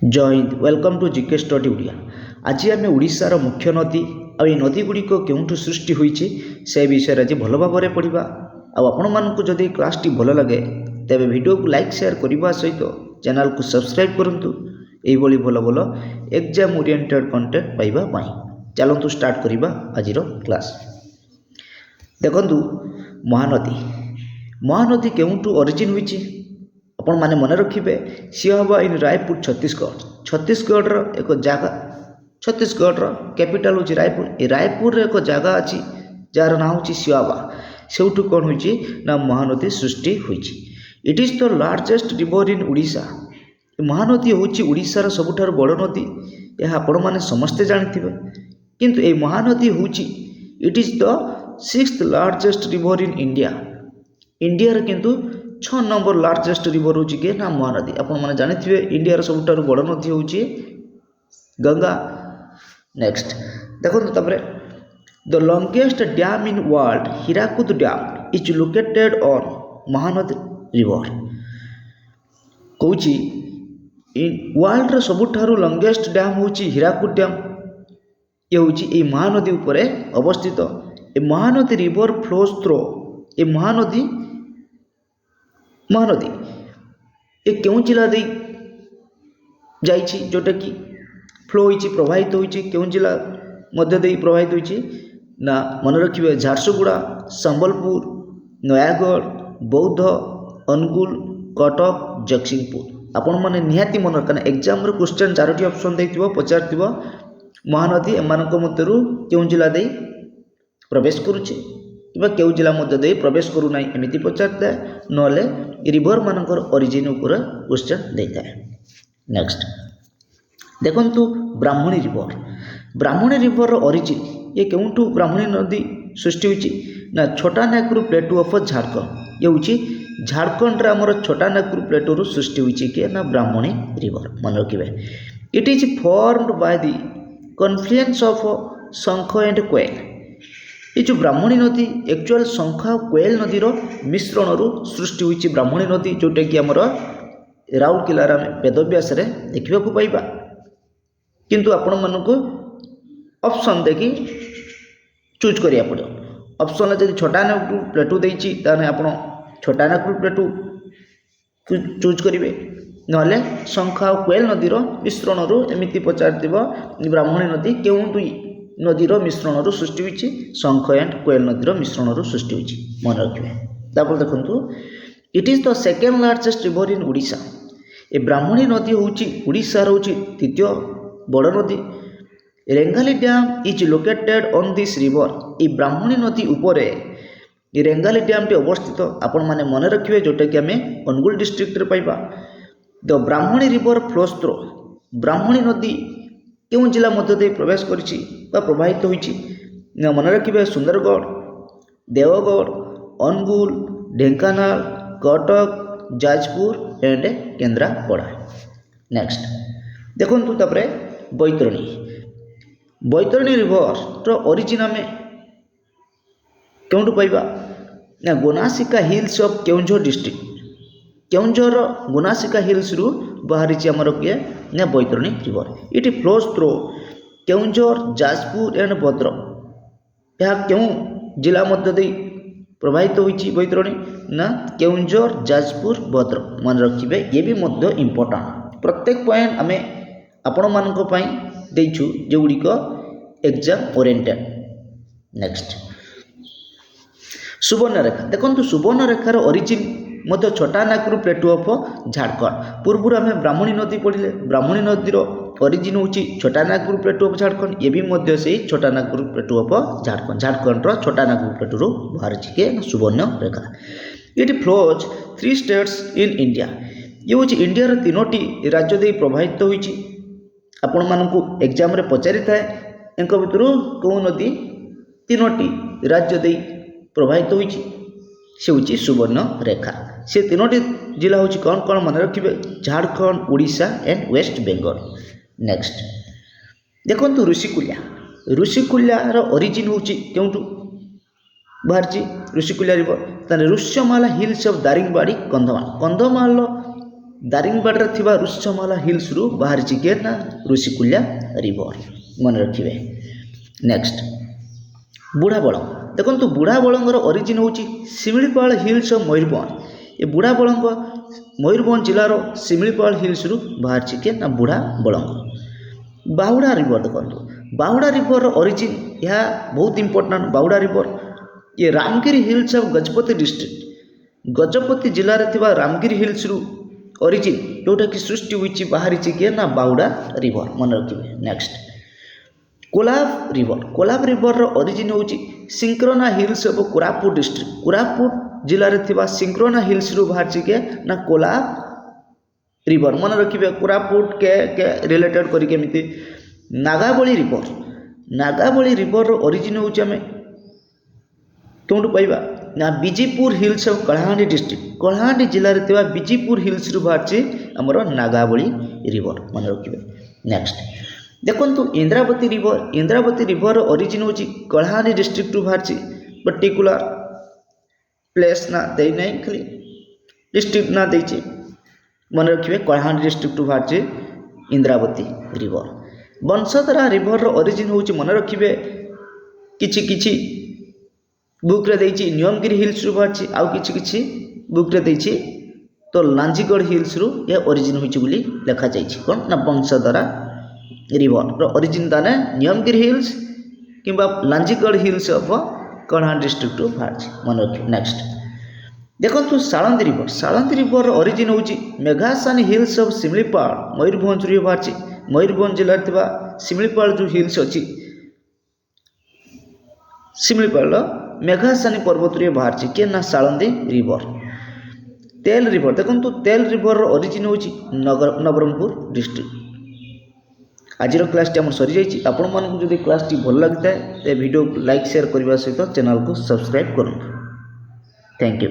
जय हिंद welcome to GK study Odia. आज आम ओडिशार मुख्य नदी आ नदी गुड़िक क्यों सृष्टि होती से विषय आज भल भाव में पढ़ा। आपण मानक जदि क्लासटी भल लगे तेज वीडियो को लाइक शेयर करने सहित चैनल को सब्सक्राइब करूँ यही भल भल एग्जाम ओरिएंटेड कंटेंट पाइबा। चलतु स्टार्ट करवा आज क्लास। देखु महानदी महानदी क्यों ओरिजिन होती आपण माने मन रखिए सी हम इन रायपुर छत्तीसगढ़ एक जगह छत्तीसगढ़ कैपिटल हूँ रायपुर। ये रायपुर एक जगह अच्छी जार ना हूँ सियाबा से कौन हो महानदी सृष्टि होती। It is the largest river in Odisha. Mahanadi हूँ ओडिशार सबुठार बड़ नदी यह आपण मैंने समस्ते जानी किंतु ये महानदी हूँ it is the 6th largest river in India. India किंतु 6 नंबर लार्जेस्ट रिवर हूँ कि ना महानदी। आपण मैंने जानी इंडिया सबुठार बड़ नदी हूँ गंगा। नेक्स्ट देखो the longest dam in world Hirakud dam is located on Mahanadi river. कौन वर्ल्ड सबुठार लॉन्गेस्ट डैम हूँ हीराकुद डैम। ये हूँ ये महानदी उपरे अवस्थित। ए महानदी रिवर फ्लोज थ्रू ए महानदी ये क्यों जिला दे जाइछि जोटा कि फ्लो होइछि प्रवाहित होइछि क्यों जिला मध्य दे प्रवाहित होइछि ना मन रखिए झारसुगुड़ा संबलपुर नयागढ़ बौद्ध अनुगुल कटक जगतसिंहपुर। आपण माने निहाती मन रखना एग्जाम रे क्वेश्चन 4टी ऑप्शन देथिबो पचारथिबो महानदी एमानक मध्यरु क्यों जिला दे प्रवेश करुछि कि क्यों जिला मध्य दे प्रवेश करू नाही एमिति पचारता नले रिवर मानकर ओरिजिन उपर क्वेश्चन देता है। नेक्स्ट देखंतु ब्राह्मणी रिवर ओरिजिन ये क्यों ब्राह्मणी नदी सृष्टि होती ना छोटा नागपुर प्लेटू ऑफ झारखंड। ये हूँ झारखंड आमर छोटा नागपुर प्लेटू सृष्टि होती कि ना ब्राह्मणी रिवर मन रखिए। It is formed by the confluence of शंख एंड कोयल। ये जो ब्राह्मणी नदी एक्चुअल शंख और कोयल नदीर मिश्रण सृष्टि होती ब्राह्मणी नदी जोटा कि आमर राउरकेलार आम वेदव्यास देखा पाइबा। किंतु आपण मानक ऑप्शन देखी चूज करिया पड़ो। ऑप्शन जब छोटा नागपुर प्लेटू देती आप छोटा नागपुर प्लेटू चूज करेंगे नले शंख और कोयल नदीर मिश्रण एमती पचार ब्राह्मणी नदी क्यों दुई नदीर मिश्रण सृष्टि होती शंख एंड कोयल नदीर मिश्रण सृष्टि होती मन रखिए। तापर देखु it is the second largest river in Odisha. ए ब्राह्मणी नदी हूँ ओडिशार हूँ तृतीय बड़ नदी। Rengali dam is located on this river. ये ब्राह्मणी नदी उपरे रेंगाली डैम टी अवस्थित आपण माने मन रखिए जोटा कि आम अनुगुल डिस्ट्रिक्ट रे पाइबा। The Brahmani river flows through. ब्राह्मणी नदी क्यों जिला मध्य दे प्रवेश करिछि बा प्रवाहित होइछि मन रखिए सुंदरगढ़ देवगढ़ अनुगुल ढेंकानाल कटक जाजपुर एंड केन्द्रापड़ा। नेक्स्ट देखु बैतरणी रिवर ओरिजिन आम क्यों पाइबा ना Gonasika hills of Keonjhar district. Keonjhar Gonasika hills रु बाहरी आमर किए ना Baitarani river. It flows through Keonjhar Jajpur and Bhadrak. यह क्यों जिला मध्य दे प्रवाहित होती बैतरणी ना केउंझर जाजपुर भद्रक मन रखिए। ये भी मध्य इम्पोर्टाट प्रत्येक पॉइंट आम आपण मानक पई देइछु जो गुड़िक एग्जाम ओरिएंटेड। नेक्स्ट सुवर्णरेखा देखो सुवर्णरेखार ओरिजिन मध्य छोटा नागपुर प्लेटू ऑफ झारखंड। पूर्व आम ब्राह्मणी नदी पढ़ले ब्राह्मणी नदीर ओरिजिन हूँ छोटा नागपुर प्लेटू ऑफ झारखंड। ये भी मध्य से Chota Nagpur plateau of Jharkhand Jharkhand Chota Nagpur plateau बाहर के Subarnarekha. It flows 3 states in India. ये हूँ इंडिया 3टी राज्य दे प्रवाहित होती। आपण मानक एग्जाम रे पचारि थाए एंक भितर कौ नदी 3टी राज्य दे प्रवाहित होती से हूँ सुवर्ण रेखा। से 3टी जिला हूँ कौन कौन मन रखिए झारखंड ओडिशा एंड वेस्ट बेंगल। नेक्स्ट देखो ऋषिकुल्यार ओरिजिन हूँ क्यों बाहर Rushikulya river. Rushyamala hills of Daringbadi Kandhamal दारिंगबाड़ थिबा रुषमाला हिल्स रु बाहरी के ना ऋषिकुल्या रिवर मन रखिए। नेक्स्ट बुढ़ा बलंग देखो बुढ़ा बलंगर ओरिजिन होची शिमिलीपाल हिल्स ऑफ मयूरभंज। ये बुढ़ा बलंग मयूरभंज जिलार शिमिलीपाल हिल्स रु बाहरी के ना बुढ़ा बलंग। बाहुड़ा रिवर देखो बाहुड़ा रिवर ओरिजिन यह बहुत इंपोर्टेंट। बाहुड़ा रिवर ये Ramgiri hills of Gajapati district Gajapati जिले में रामगिरी हिल्स रु ओरिजिन जोटा कि सृष्टि हुई बाहरी के ना बाहुड़ा रिवर मन रखिए। नेक्स्ट कोलाब रिवर ओरिजिन होची Sinkrona hills of Koraput district Koraput जिले में सिंक्रोना हिल्स रु बाहरी के ना कोलाब रिवर मन रखिए। कोरापुट के रिलेटेड करके नागावली रिवर ओरिजिन होची आम क्यों पाइबा ना Bijipur hills of Kalahandi district Kalahandi जिले में बीजीपुर हिल्स रु बाहरी आमर नागावली रिवर मन रखिए। नेक्स्ट देखो इंद्रावती रिवर ओरिजिन होची कलाहांडी डिस्ट्रिक्ट रु बाहरी पर्टिकुलर प्लेस ना दे नहीं खाली डिस्ट्रिक्ट ना दे मन रखिए। कलाहांडी डिस्ट्रिक्ट रु बाहरी Indravati river. Vamsadhara river origin होची मन रखिए किछि बुक रे देछि नियमगिरी हिल्स रु बाहरी आउ किछि बुक रे देछि तो लांजीगढ़ हिल्स रु ये ओरिजिन होची बोली लिखा जाइछि कोन ना बंशधारा रिवर रो ओरिजिन दाने नियमगिरी हिल्स किंबा Lanjigarh hills of Kalahandi district रु बाहरी मन रखिए। नेक्स्ट देखो सालंदी रिवर ओरिजिन होची मेघासानी हिल्स ऑफ शिमिलीपाल मयूरभंज रु बाहरी मयूरभंज जिले में शिमिलीपाल जो हिल्स अच्छी शिमिलीपाल मेघासानी पर्वत रे बाहरी के ना सालंदी रिवर। तेल रिवर देखो तेल रिवर ओरिजिन होची नवरंगपुर डिस्ट्रिक्ट। आज क्लास टी सरी जाइए। आपण मानक जदि क्लास टी भल लगता है तो वीडियो लाइक शेयर करने सहित चैनल को सब्सक्राइब करूँ। Thank you.